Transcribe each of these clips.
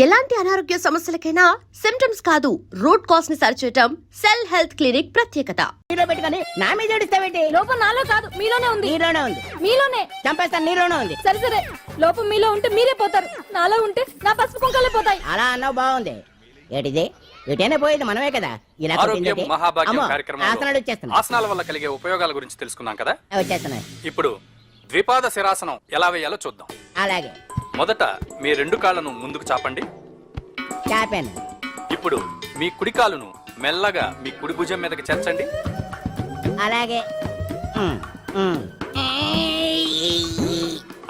ఎలాంటి అనారోగ్య సమస్యలకైనా సిమ్టమ్స్ కాదు రూట్ కాజ్ ని సరిచేయటం సెల్ హెల్త్ క్లినిక్ ప్రత్యేకత. పెట్టుకొని నా మీద ఏడుస్తావేంటి? లోపం నాలో కాదు మీలోనే ఉంది. నీలోనే ఉంది. మీలోనే చంపేస్తాను. నీలోనే ఉంది. సరే సరే, లోపం మీలో ఉంటే మీరే పోతారు, నాలో ఉంటే నా పసుపు కుంకాలే పోతాయి. అలా అన్నావు, బాగుంది. ఏటిది? ఎటైనా పోయేది మనమే కదా. ఇలా ఆరోగ్యం మహాభాగ్యం కార్యక్రమంలో వచ్చేస్తున్నా. ఆసనాల వల్ల కలిగే ఉపయోగాల గురించి తెలుసుకున్నాం కదా. వచ్చేస్తున్నాయి. ఇప్పుడు ద్విపాద శిరాసనం ఎలా వేయాలో చూద్దాం. అలాగే. మొదట మీ రెండు కాళ్ళను ముందుకు చాపండి. చాపాను. ఇప్పుడు మీ కుడి కాలును మెల్లగా మీ కుడి భుజం మీదకి చేర్చండి. అలాగే.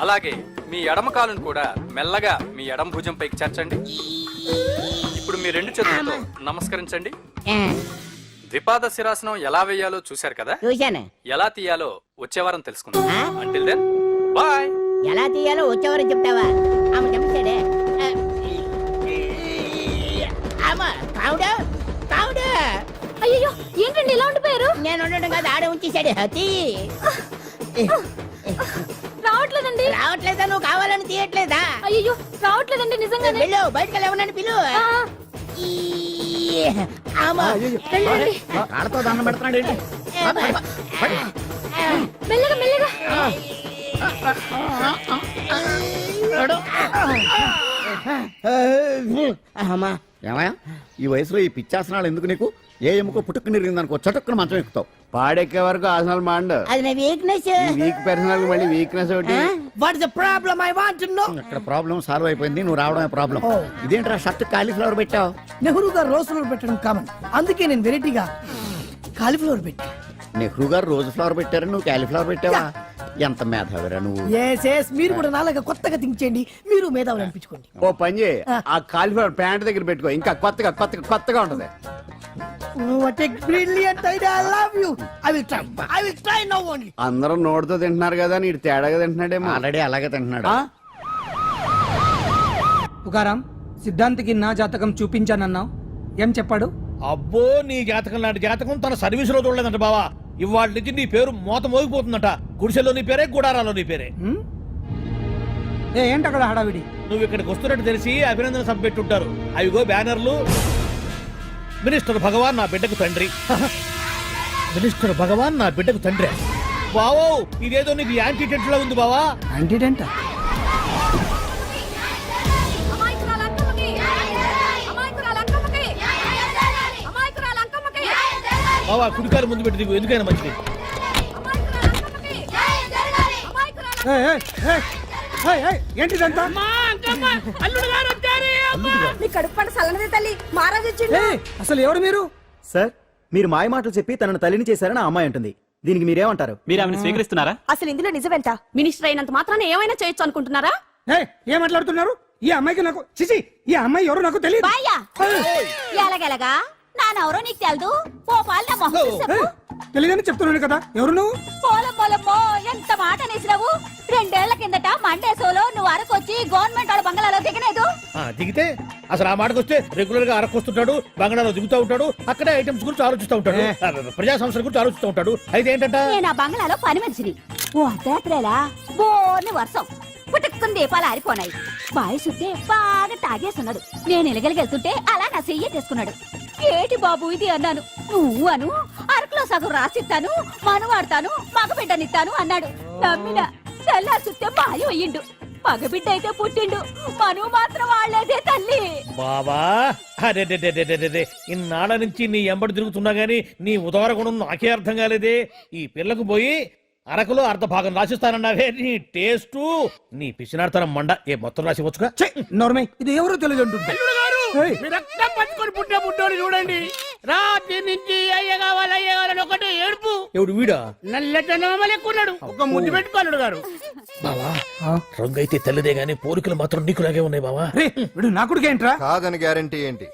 అలాగే మీ ఎడమ కాలును కూడా మెల్లగా మీ ఎడమ భుజం పైకి చేర్చండి. ఇప్పుడు మీ రెండు చేతులతో నమస్కరించండి. ద్విపాద శిరాసనం ఎలా వేయాలో చూశారు కదా. చూశాను. ఎలా తీయాలో వచ్చే వారం తెలుసుకుందాం. Until then bye. ఎలా తీయాలో వచ్చేవారు చెప్తావా? ఆమె చెప్పాడే. అయ్యో, ఏంటండి ఇలా ఉండిపోయారు? నేను ఉండడం కాదు, ఆడే ఉంచేసాడు. హతి రావట్లేదండి. రావట్లేదా? నువ్వు కావాలని తీయట్లేదా? అయ్యో, రావట్లేదండి నిజంగానే. పిలు, బయటకు వెళ్ళవనని పిలు. కాళ్ళతో దండం పెడుతున్నాడు ఏంటి? మెల్లగా మెల్లగా. ఏమయ్యా, ఈ వయసులో ఈ పిచ్చాసనాలు ఎందుకు నీకు? ఏ ఎముకో పుట్టుకుని నిరిగిందనుకో చటుక్కున మంచం ఎక్కుతావు. పాడెక్కే వరకు ఆసనాలు మాండు. అది నా వీక్నెస్. వీక్ పర్సనల్ మళ్ళీ వీక్నెస్ ఒకటి. What is the problem? I want to know. ఇక్కడ ప్రాబ్లం సాల్వ్ అయిపోయింది, నువ్వు రావడమే ప్రాబ్లం. ఇదేంట్రా షర్ట్ కాలీఫ్లవర్ పెట్టావు? నెహ్రూ గారు రోజ్ ఫ్లవర్ పెట్టడం కామన్, అందుకే నేను వెరైటీగా కాలీఫ్లవర్ పెట్టా. నెహ్రూ గారు రోజు ఫ్లవర్ పెట్టారు, నువ్వు కాలీఫ్లవర్ పెట్టావా? ఎంత మేధావిరా నువ్వు. మీరు కూడా నాలాగా కొత్తగా థింక్ చేయండి, మీరు మేధావులు అనిపించుకోండి. ఓ పని చేయి, ఆ కాలిఫ్లవర్ ప్యాంట్ దగ్గర పెట్టుకో, ఇంకా కొత్తగా ఉంటది. What a brilliant idea. I love you. I will try now only. అందరూ నోటితో తింటున్నారు కదా, నీడు తేడాగా తింటున్నాడేమో. ఆల్రెడీ అలాగే తింటున్నాడు. పుకారం, సిద్ధాంతికి నా జాతకం చూపించానన్నావు, ఏం చెప్పాడు? అబ్బో, నీ జాతకం లాంటి జాతకం తన సర్వీస్ లో చూడలేదంట బావా. ఇవాళ నుంచి నీ పేరు మోత మోగిపోతుందట. గుడిసెలో నీ పేరే, గుడారాలో నీ పేరే. ఏంటి అక్కడ హడావిడి? నువ్వు ఇక్కడికి వస్తున్నట్టు తెలిసి అభినందన సభ పెట్టుంటారు. అవిగో బ్యానర్లు. మినిస్టర్ భగవాన్ నా బిడ్డకు తండ్రి. మినిస్టర్ భగవాన్ నా బిడ్డకు తండ్రి. బావో, ఇదేదో నీకు యాంటీటెంట్ లా ఉంది బావా. యాంటీటెంట్? బావా, కుడికారు ముందు పెట్టి దిగు, ఎందుకైనా మంచిది. ఏంటిదంతా? అసలు ఎవరు మీరు? సార్, మీరు మాయ మాటలు చెప్పి తనను తల్లిని చేశారని ఆ అమ్మాయి అంటుంది. దీనికి మీరేమంటారు? మీరు ఆమెను స్వీకరిస్తున్నారా? అసలు ఇందులో నిజమేంట? మినిస్టర్ అయినంత మాత్రాన ఏమైనా చేయొచ్చు అనుకుంటున్నారా? ఏం మాట్లాడుతున్నారు? ఈ అమ్మాయికి నాకు చిచి, ఈ అమ్మాయి ఎవరు నాకు తెలియదు. ఎలాగెలగా నానెవరో నీకు తెలదు. తెలియదని చెప్తున్నాను కదా. ఎవరు నువ్వు? పోలమ్మో, ఎంత మాట అనేసినావు. 2 ఏళ్ల కిందట మండేసోలో నువ్వు అరకొచ్చి గవర్నమెంట్ వాళ్ళ బంగ్లాలో దిగలేదు. దిగితే అసలు ఆ మాటకు వస్తే రెగ్యులర్ గా అరకొస్తుంటాడు, బంగాళాలో దిగుతూ ఉంటాడు, అక్కడే ఐటమ్స్ గురించి ఆలోచిస్తూ ఉంటాడు, ప్రజా సంస్థల గురించి ఆలోచిస్తూ ఉంటాడు. అయితే ఏంటంటే నేను ఆ బంగ్లాలో పని మనిషిని. ఓ అర్ధరాత్రేలా బోర్ని వర్షం పుట్టుకుని దీపాలు ఆరిపోనాయి. బాయ్ సుద్దే బాగా తాగేస్తున్నాడు. నేను ఎలగలిగెళ్తుంటే అలా నా చెయ్యి తీసుకున్నాడు. ఏటి బాబు ఇది అన్నాను. నువ్వు అను, అరకులో సగం రాసిస్తాను, మనువాడతాను, మగబిడ్డనిస్తాను అన్నాడు. నమ్మిన తెల్లారి చూస్తే మాయం అయ్యిండు. మగబిడ్డ అయితే పుట్టిండు, మనువు మాత్రం వాళ్లేదే తల్లి. బాబా, అరే ఇన్నాళ్ళ నుంచి నీ ఎంబడి తిరుగుతున్నా గానీ నీ ఉదార గుణం నాకే అర్థం కాలేదే. ఈ పిల్లకు పోయి అరకులో అర్ధ భాగం రాసిస్తానన్నావే. నీ టేస్టు, నీ పిచ్చినాడతనం మండ. ఏ మొత్తం రాసి వచ్చుగా. నోర్మై, ఇది ఎవరో తెలియదు అంటుంది. రక్తం పట్టుకొని పుట్టే పుట్టోడు చూడండి. రాత్రి నుంచి అయ్య కావాలని ఒకటి ఏడుపు. ఎవడు వీడా? నల్లెక్కున్నాడు, ఒక ముద్దు పెట్టుకోలేడు గారు. బావా, రంగు అయితే తెల్లదే గానీ పోలికలు మాత్రం నీకులాగే ఉన్నాయి బావా. వీడు నా కొడుకు ఏంట్రా? కాదని గ్యారంటీ ఏంటి?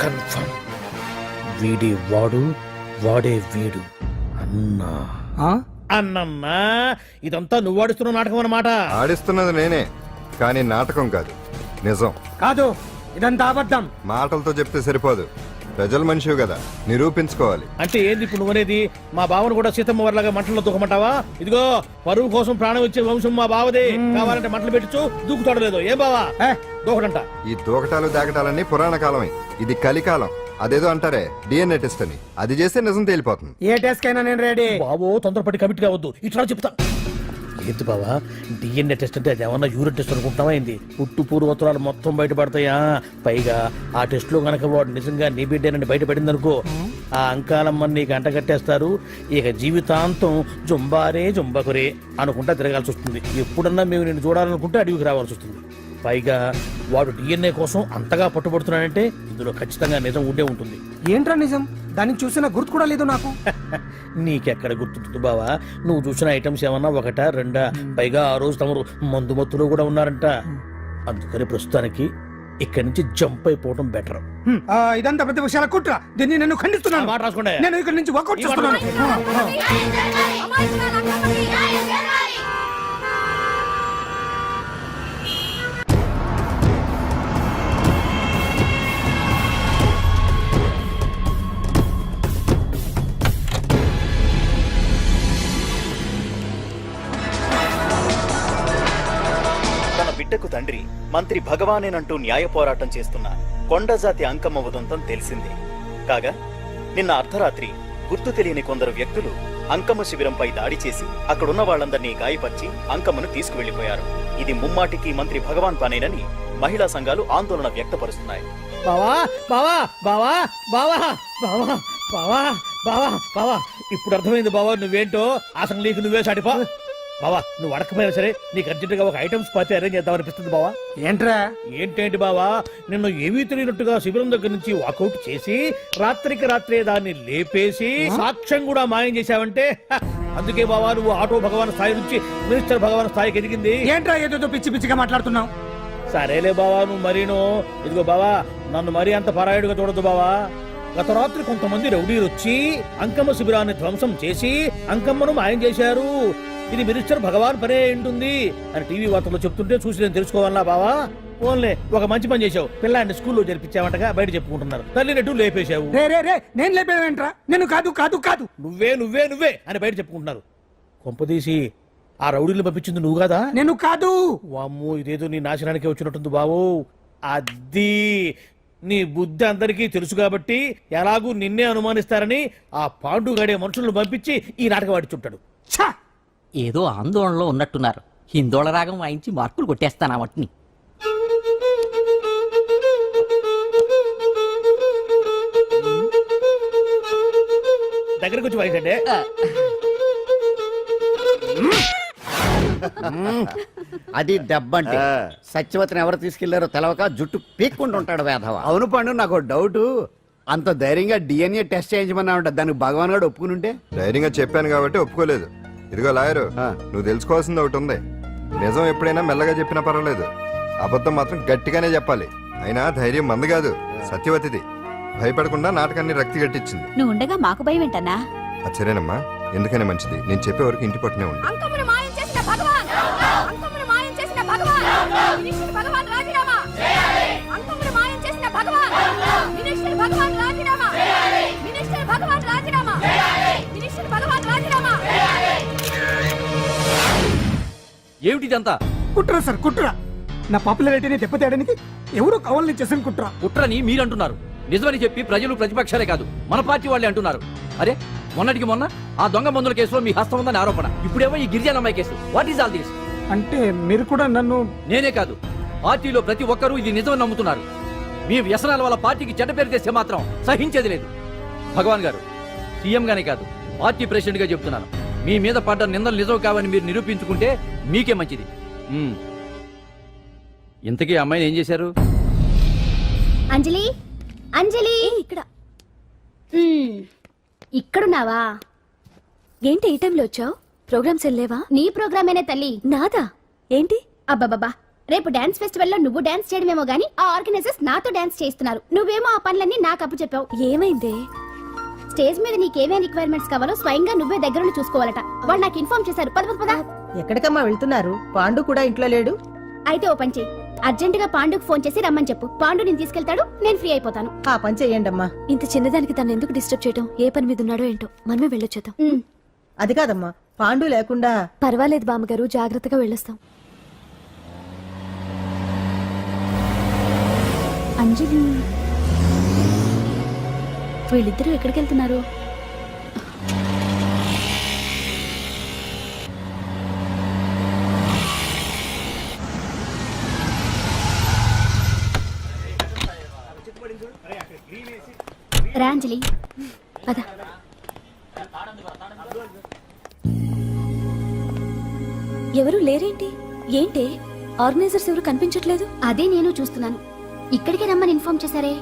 కన్ఫర్మ్. వీడి వాడు, వాడే వీడు. అన్నా అన్నన్నా, ఇదంతా నువ్వు ఆడిస్తున్న నాటకం అన్నమాట. ఆడిస్తున్నది నేనే, కానీ నాటకం కాదు, నిజం కాదు. ఇదంతా అబద్ధం. మాటలతో చెప్తే సరిపోదు, ప్రజల మనిషివి కదా, నిరూపించుకోవాలి. అంటే ఏంది ఇప్పుడు నువ్వనేది? మా బావను కూడా సీతమ్మ వారిలాగా మంటల్లో దూకమంటావా? ఇదిగో పరువు కోసం ప్రాణం ఇచ్చే వంశం మా బావదే. కావాలంటే మంటలు పెట్టచ్చు, దూకుతాడు లేదు. ఏం బావా దూకడంట? ఈ దూకటాలు దాకటాలన్నీ పురాణ కాలమే, ఇది కలికాలం. అదేదో అంటారే డిఎన్ఏ టెస్ట్ అని, అది చేస్తే నిజం తేలిపోతుంది. ఏ టెస్ట్ కైనా నేను రెడీ. బాబో తొందరపడి కమిట్ కావద్దు, ఇట్లా చెప్తా. ఏంటి బావా డిఎన్ఏ టెస్ట్ అంటే అది ఏమన్నా యూరిన్ టెస్ట్ అనుకుంటున్నావా ఏంది? పుట్టు పూర్వోత్తరాలు మొత్తం బయటపడతాయా? పైగా ఆ టెస్ట్ లో గనక వాడు నిజంగా నీ బిడ్డేనని బయటపడింది అనుకో, ఆ అంకాలమ్మని నీకు అంటగట్టేస్తారు. ఇక జీవితాంతం జుంబారే జుంబకురే అనుకుంటా తిరగాల్సి వస్తుంది. ఎప్పుడన్నా మేము నేను చూడాలనుకుంటే అడవికి రావాల్సి వస్తుంది. పైగా వాడు డిఎన్ఏ కోసం అంతగా పట్టుబడుతున్నాడంటే ఇందులో ఖచ్చితంగా నిజం ఉండే ఉంటుంది. ఏంట్రా నిజం? దాన్ని చూసిన గుర్తు కూడా లేదు నాకు. నీకెక్కడ గుర్తుంటుంది బావా? నువ్వు చూసిన ఐటమ్స్ ఏమన్నా ఒకటా రెండా? పైగా ఆ రోజు తమరు మందు మత్తులో కూడా ఉన్నారంట. అందుకని ప్రస్తుతానికి ఇక్కడి నుంచి జంప్ అయిపోవడం బెటర్. ఇదంతా పెద్ద విషయాల కుట్ర. దీన్ని నేను ఖండిస్తున్నాను. మాట రాసుకోండి. నేను ఇక్కడి నుంచి వర్కౌట్ చేస్తున్నాను. తన బిడ్డకు తండ్రి మంత్రి భగవానేనంటూ న్యాయ పోరాటం చేస్తున్న కొండజాతి అంకమ్మ ఉదంతం తెలిసిందే. కాగా నిన్న అర్ధరాత్రి గుర్తు తెలియని కొందరు వ్యక్తులు అంకమ్మ శిబిరంపై దాడి చేసి అక్కడున్న వాళ్ళందరినీ గాయపరిచి అంకమ్మను తీసుకువెళ్లిపోయారు. ఇది ముమ్మాటికి మంత్రి భగవాన్ పనేనని మహిళా సంఘాలు ఆందోళన వ్యక్తపరుస్తున్నాయి. బావా బావా బావా బావా బావా బావా బావా బావా ఇప్పుడు అర్థమైంది బావా నువ్వేంటో. ఆ సంగలీకి నువ్వే సాటిపా. బావా నువ్వు అడకపోయినా సరే నీకు అర్జెంటుగా ఒక ఐటమ్స్ పార్టీ అరేంజ్ చేద్దామనిపిస్తుంది బావా. ఏంట్రా? ఏంటేంటి బావా, నిన్ను ఏమీ తెలియనట్టుగా శిబిరం దగ్గర నుంచి వాకౌట్ చేసి రాత్రికి రాత్రే దాన్ని లేపేసి సాక్ష్యం కూడా మాయం చేశావంటే అందుకే బావా నువ్వు ఆటో భగవాన్ స్థాయి నుంచి మినిస్టర్ భగవాన్ స్థాయికి ఎదిగింది. ఏంట్రా ఏదో పిచ్చి పిచ్చిగా మాట్లాడుతున్నావు? సరేలే బావా నువ్వు మరీను. ఇదిగో బావా నన్ను మరీ అంత పరాయుడుగా చూడద్దు బావా. గత రాత్రి కొంతమంది రౌడీలు వచ్చి అంకమ్మ శిబిరాన్ని ధ్వంసం చేసి అంకమ్మను మాయం చేశారు. ఇది మినిస్టర్ భగవాన్ పనే ఉంటుంది అని టీవీ వార్తల్లో చెప్తుంటే చూసి నేను తెలుసుకోవాలా బావా? ఓన్లే ఒక మంచి పని చేశావు. పిల్లాన్ని స్కూల్లో జరిపించావంటగా బయట చెప్పుకుంటున్నారు. తల్లినట్టు లేపేశావు. నేను లేపేవేంట్రా? నేను కాదు కాదు కాదు నువ్వే నువ్వే నువ్వే అని బయట చెప్పుకుంటున్నారు. కొంపదీసి ఆ రౌడీలు పంపించింది నువ్వు కదా? నేను కాదు. వామ్మో ఇదేదో నీ నాశనానికి వచ్చినట్టుంది బావు. అది నీ బుద్ధి అందరికీ తెలుసు కాబట్టి ఎలాగూ నిన్నే అనుమానిస్తారని ఆ పాండుగాడే మనుషులను పంపించి ఈ నాటకం ఆడిచుంటాడు. ఛా! ఏదో ఆందోళనలో ఉన్నట్టున్నారు. హిందోళ రాగం వాయించి మార్కులు కొట్టేస్తాను ఆ మట్టిని. దగ్గరకు వచ్చి వాయించండి. అది దెబ్బంటే. సత్యవతిని ఎవరు తీసుకెళ్లారో తెలవక జుట్టు పీక్కుంటూ ఉంటాడు వేధవ. అవును పండు, నాకు డౌట్. అంత ధైర్యంగా డిఎన్ఏ టెస్ట్ చేయించమన్నా ఉంటా, దానికి భగవాన్ గారు ఒప్పుకుని ఉంటే. ధైర్యంగా చెప్పాను కాబట్టి ఒప్పుకోలేదు. ఇదిగో లాయరు, నువ్వు తెలుసుకోవాల్సింది ఒకటి ఉంది. నిజం ఎప్పుడైనా మెల్లగా చెప్పినా పర్వాలేదు, అబద్ధం మాత్రం గట్టిగానే చెప్పాలి. అయినా ధైర్యం మంది కాదు, సత్యవతిది. భయపడకుండా నాటకాన్ని రక్తి గట్టించింది. నువ్వు ఉండగా మాకు భయం ఏంటన్నా? సరేనమ్మా, ఎందుకనే మంచిది. నేను చెప్పే వరకు ఇంటి పట్టునే ఉంది. అంకమ్మను మాయం చేసిన భగవాన్! అంకమ్మను మాయం చేసిన భగవాన్! మినిస్టర్ భగవాన్ రాజీనామా! అంకమ్మను మాయం చేసిన భగవాన్! మినిస్టర్ భగవాన్ రాజీనామా! మినిస్టర్ భగవాన్ రాజీనామా! మినిస్టర్ భగవాన్ రాజీనామా! ఏమిటిదంతా? కుట్ర సార్, కుట్ర. నా పాపులారిటీని దెబ్బతేయడానికి ఎవరో కావాలని చేసిన కుట్ర. కుట్రని మీరంటున్నారు. నిజమని చెప్పి ప్రజలు ప్రతిపక్షాలే కాదు మన పార్టీ వాళ్ళే అంటున్నారు. అరే మొన్నటికి మొన్న ఆ దొంగ మందుల కేసులో మీ హస్తం ఉందని ఆరోపణ. ఇప్పుడేమో ఈ గిరిజన అమ్మాయి case. What is all this? అంటే మీరు కూడా నన్ను... నేనే కాదు, పార్టీలో ప్రతి ఒక్కరూ ఇది నిజమని నమ్ముతున్నారు. మీ వ్యసనాల వల్ల పార్టీకి చెడ్డ పేరు తెస్తే మాత్రం సహించేది లేదు. భగవాన్ గారు, సీఎం గానే కాదు పార్టీ ప్రెసిడెంట్ గా చెప్తున్నాను, మీ మీద పడ్డ నిందలు నిజం కావని మీరు నిరూపించుకుంటే మీకే మంచిది. ఇంతకీ అమ్మాయిని ఏం చేశారు? అంజలి, అంజలి ఇక్కడ ఇక్కడున్నావా? ఏంటి ఈ టైంలో వచ్చావు? ప్రోగ్రామ్స్ వెళ్ళేవా? నీ ప్రోగ్రామేనే తల్లి. నాదా? ఏంటి? అబ్బాబాబా, రేపు డాన్స్ ఫెస్టివల్ లో నువ్వు డాన్స్ చేయడమేమో గానీ ఆ ఆర్గనైజర్స్ నాతో డాన్స్ చేస్తున్నారు. నువ్వేమో ఆ పనులన్నీ నాకు అప్పు చెప్పావు. ఏమైంది? స్టేజ్ మీద నీకేమేం రిక్వైర్మెంట్స్ కావాలో స్వయంగా నువ్వే దగ్గరుండి చూసుకోవాలట. వాళ్ళు నాకు ఇన్ఫార్మ్ చేశారు. పద పద పద. ఎక్కడికమ్మా వెళ్తున్నారు? పాండు కూడా ఇంట్లో లేడు. అయితే ఓ పని చెయ్యి, అర్జెంటుగా పాండుకు ఫోన్ చేసి రమ్మని చెప్పు. పాండు నేను తీసుకెళ్తాడు, నేను ఫ్రీ అయిపోతాను. ఆ పని చెయ్యండి అమ్మా. ఇంత చిన్నదానికి తను ఎందుకు డిస్టర్బ్ చేయడం? ఏ పని మీద ఉన్నాడో ఏంటో, మనమే వెళ్ళొచ్చేద్దాం. అది కాదమ్మా, పాండు లేకుండా. పర్వాలేదు బామ్మగారు, జాగ్రత్తగా వెళ్ళొస్తాం. అంజలి, వీళ్ళిద్దరూ ఎక్కడికి వెళ్తున్నారు? రా అంజలి, పద. ఎవరు లేరేంటి? ఏంటి ఆర్గనైజర్స్ ఎవరు కనిపించట్లేదు? అదే నేను చూస్తున్నాను. ఇక్కడికి రమ్మని ఇన్ఫార్మ్ చేశారే.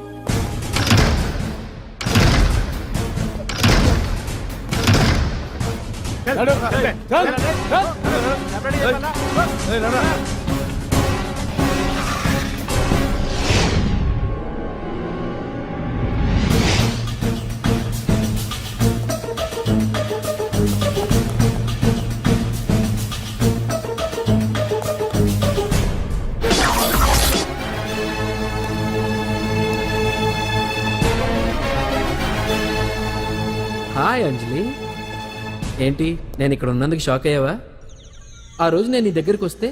హాయ్ అంజలి, ఏంటి నేను ఇక్కడ ఉన్నందుకు షాక్ అయ్యావా? ఆ రోజు నేను నీ దగ్గరికి వస్తే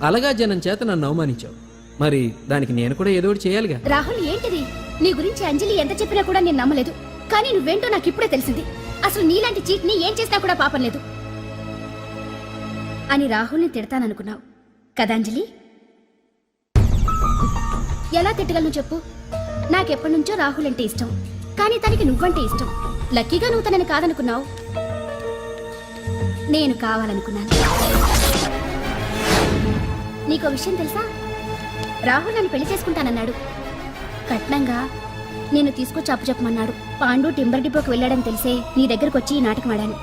అలగా జనం చేత నన్ను అవమానించావు. మరి దానికి నేను కూడా ఏదో ఒకటి చేయాలిగా. రాహుల్, ఏంటిది? నీ గురించి అంజలి ఎంత చెప్పినా కూడా నేను నమ్మలేదు. కానీ నువ్వేంటో నాకు ఇప్పుడే తెలిసింది. అసలు నీలాంటి చీట్ ని ఏం చేసినా కూడా పాపం లేదు అని రాహుల్ని తిడతాననుకున్నావు కదా అంజలి? ఎలా తిట్టగలను చెప్పు? నాకెప్పటి నుంచో రాహుల్ అంటే ఇష్టం, కానీ తనకి నువ్వంటే ఇష్టం. లక్కీగా నువ్వు తనని కాదనుకున్నావు, నేను కావాలనుకున్నాను. నీకో విషయం తెలుసా? రాహుల్ నన్ను పెళ్లి చేసుకుంటానన్నాడు. కట్నంగా నేను తీసుకొచ్చి అప్పు చెప్పమన్నాడు. పాండు టింబర్ డిపోకి వెళ్ళాడని తెలిసే నీ దగ్గరకు వచ్చి ఈ నాటకం ఆడాను.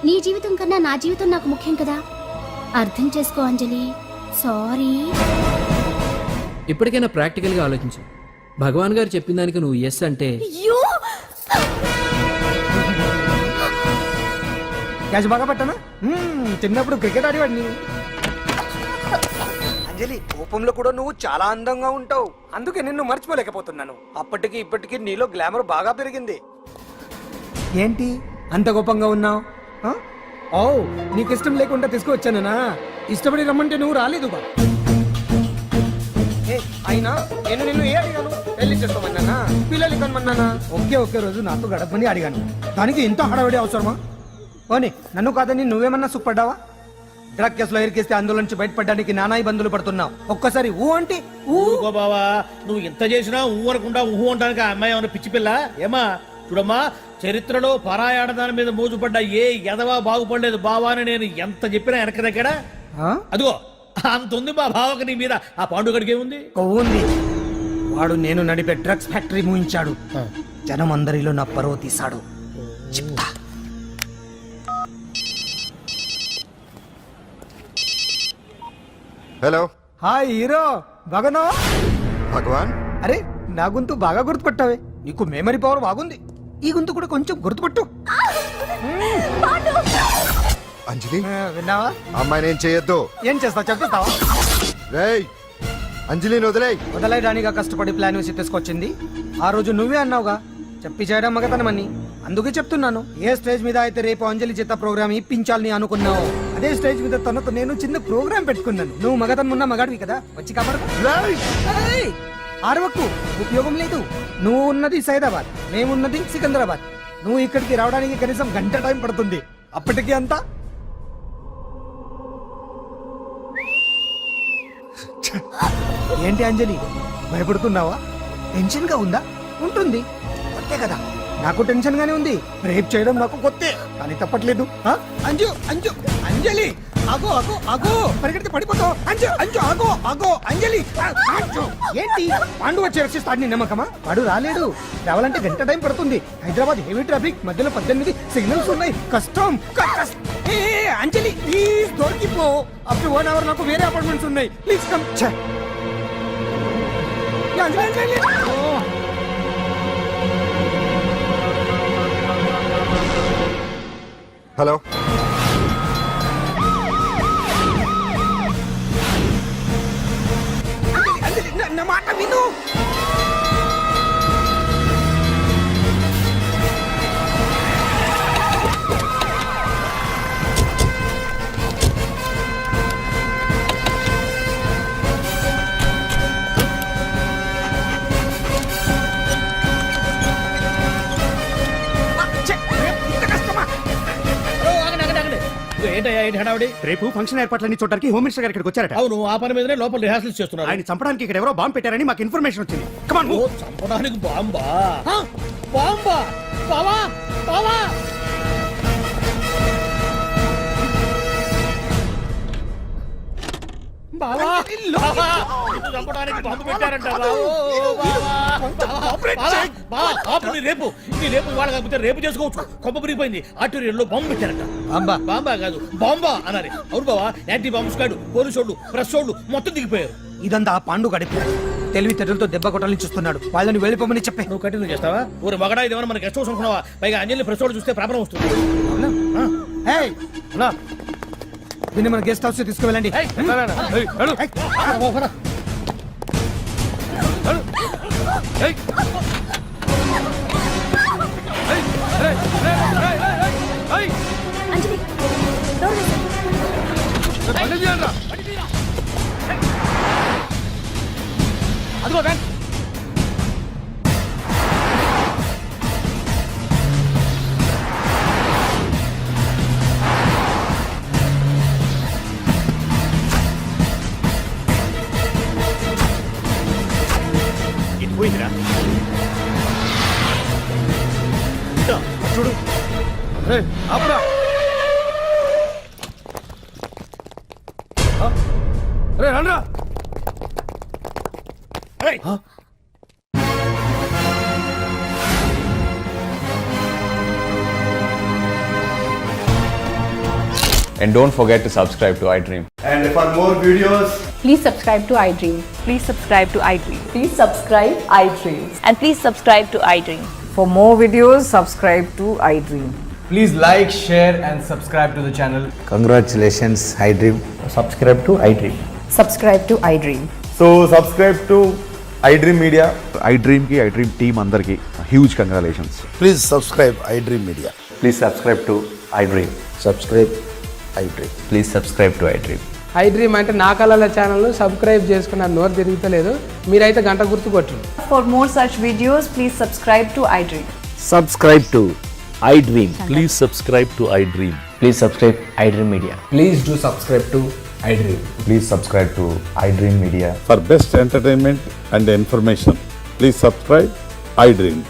నీ జీవితం కన్నా నా జీవితం నాకు ముఖ్యం కదా. అర్థం చేసుకో అంజలి. సారీ. ఇప్పటికైనా ప్రాక్టికల్ గా ఆలోచించు. భగవాన్ గారు చెప్పిన దానికి నువ్వు ఎస్ అంటే క్యాచ్ బాగా పట్టానా? చిన్నప్పుడు క్రికెట్ ఆడేవాడిని. అంజలి, కోపంలో కూడా నువ్వు చాలా అందంగా ఉంటావు. అందుకే నిన్ను మర్చిపోలేకపోతున్నాను. అప్పటికి ఇప్పటికి నీలో గ్లామర్ బాగా పెరిగింది. ఏంటి అంత కోపంగా ఉన్నావు? ఓ, నీకు ఇష్టం లేకుండా తీసుకువచ్చానా? ఇష్టపడి రమ్మంటే నువ్వు రాలేదు బా. అయినా నేను నిన్ను ఏ అడిగాను? పెళ్లి చేసుకోమన్నానా, పిల్లలు కనమన్నానా? ఒకే రోజు నాతో గడపని అడిగాను. దానికి ఇంత హడావిడి అవసరమా? పోనీ నన్ను కాదని నువ్వేమన్నా సుఖపడ్డావా? డ్రగ్ కేసులో ఇరికిస్తే అందులో నుంచి బయటపడడానికి నానా ఇబ్బందులు పడుతున్నావు. ఒక్కసారి ఊ అంటే ఊరుకో బావా, నువ్వు ఎంత చేసినా ఊ అనకుండా ఊహు అంటానికి ఆ అమ్మాయి ఏమైనా పిచ్చి పిల్ల ఏమా? చూడమ్మా, చరిత్రలో పరాయాడదాని మీద మోజుపడ్డ ఏ ఎదవా బాగుపడలేదు బావా అని నేను ఎంత చెప్పినా వెనక దగ్గర అదిగో అంత ఉంది మా బావకి నీ మీద. ఆ పాండుగడికి ఏముంది? కొవ్వుంది. వాడు నేను నడిపే డ్రగ్స్ ఫ్యాక్టరీ మూయించాడు. జనం అందరిలో నా పరువు తీశాడు. చెప్తా. హలో. హాయ్ హీరో, బాగున్నావా? భగవాన్. అరే, నా గొంతు బాగా గుర్తుపట్టావే. నీకు మెమరీ పవర్ బాగుంది. ఈ గొంతు కూడా కొంచెం గుర్తుపట్టు. అంజలి, విన్నావా? అమ్మాయి నేను చేయొద్దు. ఏం చేస్తావు చెప్పేస్తావా? రేయ్, అంజలిని వదిలేయ్. వదలైడానిగా కష్టపడి ప్లాన్ వేసి తీసుకొచ్చింది. ఆ రోజు నువ్వే అన్నావుగా చెప్పి చేయడం మగతనమని. అందుకే చెప్తున్నాను. ఏ స్టేజ్ మీద అయితే రేపు అంజలి చేత ప్రోగ్రామ్ ఇప్పించాలని అనుకున్నావు, అదే స్టేజ్ మీద తనతో నేను చిన్న ప్రోగ్రామ్ పెట్టుకున్నాను. నువ్వు మగతనం ఉన్న మగాడివి కదా, వచ్చి కాపాడు. ఆరవకు, ఉపయోగం లేదు. నువ్వు ఉన్నది సైదాబాద్, మేమున్నది సికింద్రాబాద్. నువ్వు ఇక్కడికి రావడానికి కనీసం గంట టైం పడుతుంది. అప్పటికి అంతా ఏంటి అంజలి, భయపడుతున్నావా? టెన్షన్ గా ఉందా? ఉంటుంది, కొత్తే కదా. నాకు టెన్షన్ గానే ఉంది. రేప్ చేయడం నాకు కొత్తే, కానీ తప్పట్లేదు. అంజు అంజు అంజలి, ఆగో ఆగో ఆగో, పరిగెడితే పడిపోతావు. అంజు అంజు ఆగో ఆగో అంజలి. అంజు, ఏంటి పాండు వచ్చి రక్షిస్తాడు నీ నమ్మకమా? వాడు రాలేడు. రావాలంటే గంట టైం పడుతుంది. హైదరాబాద్ హెవీ ట్రాఫిక్, మధ్యలో 18 సిగ్నల్స్ ఉన్నాయి. కష్టం. అంజలి ప్లీజ్ దొరికిపో. అప్ టు 1 అవర్ నాకు వేరే అపార్ట్మెంట్స్ ఉన్నాయి. Please come. హలో. ఏంటి హడావిడి? రేపు ఫంక్షన్ ఏర్పాట్లన్నీ చూడడానికి హోమ్ మినిస్టర్ గారు ఇక్కడికి వచ్చారట. అవును, ఆ పని మీదనే లోపల రిహార్సల్స్ చేస్తున్నారు. ఆయన చంపడానికి ఇక్కడ ఎవరో బాంబు పెట్టారని మాకు ఇన్ఫర్మేషన్ వచ్చింది. Come on, oh, move. చంపడానికి బాంబా? బాంబా? బావా బావా బావా బావా, నిన్ను చంపడానికి బాంబు పెట్టారంట బావో, బావా. బావా, బావా, ఆపు, నీ రేపు ఇవాళ కాకపోతే రేపు చేసుకోవచ్చు. కొంప పిరిగిపోయింది. ఆర్టీరియల్లో బాంబు పెట్టారంట. బాంబా కాదు, బాంబా అనాలి. అవును బావా, యాంటీ బాంబు స్క్వాడ్, పోలీసు వాళ్ళు, ప్రెస్ వాళ్ళు మొత్తం దిగిపోయారు. ఇదంతా ఆ పాండు గడిపి తెలివితేటలతో దెబ్బ కొట్టాలని చూస్తున్నాడు. వాళ్ళని వెళ్ళిపోమని చెప్పే. నువ్వు కంటిన్యూ చేస్తావా? ఊరు మగడా ఇదేమన్నా మనకి గెస్ట్ హౌస్ అనుకున్నావా? పైగా అంజలి ప్రెస్ వాళ్ళు చూస్తే ప్రాబ్లం వస్తుంది. దీన్ని మన గెస్ట్ హౌస్ తీసుకువెళ్ళండి. అంజలి డోర్ వేసేయ్. అదిగో వ్యాన్. పోయిందిరా చూడు. ఆపురా. రండ్రా. And don't forget to subscribe to iDream. And for more videos, Please subscribe to iDream. Please subscribe to iDream. Please subscribe iDream. And please subscribe to iDream. For more videos, subscribe to iDream. Please like, share, and subscribe to the channel. congratulations, iDream. Subscribe to iDream. Subscribe to iDream. So subscribe to iDream Media. iDream ki iDream team andarki huge congratulations. Please subscribe iDream Media. Please subscribe to iDream. Subscribe iDream. Please subscribe to iDream. iDream అంటే నా కళల channel subscribe చేసుకున్న నోరు తిరుగుతలేదు. మీరైతే గంట గుర్తు కొట్టండి. For more such videos, please subscribe to iDream. Subscribe to iDream. Please subscribe to iDream. Please subscribe iDream Media. Please do subscribe to iDream. Please subscribe to iDream Media. For best entertainment and information, please subscribe iDream.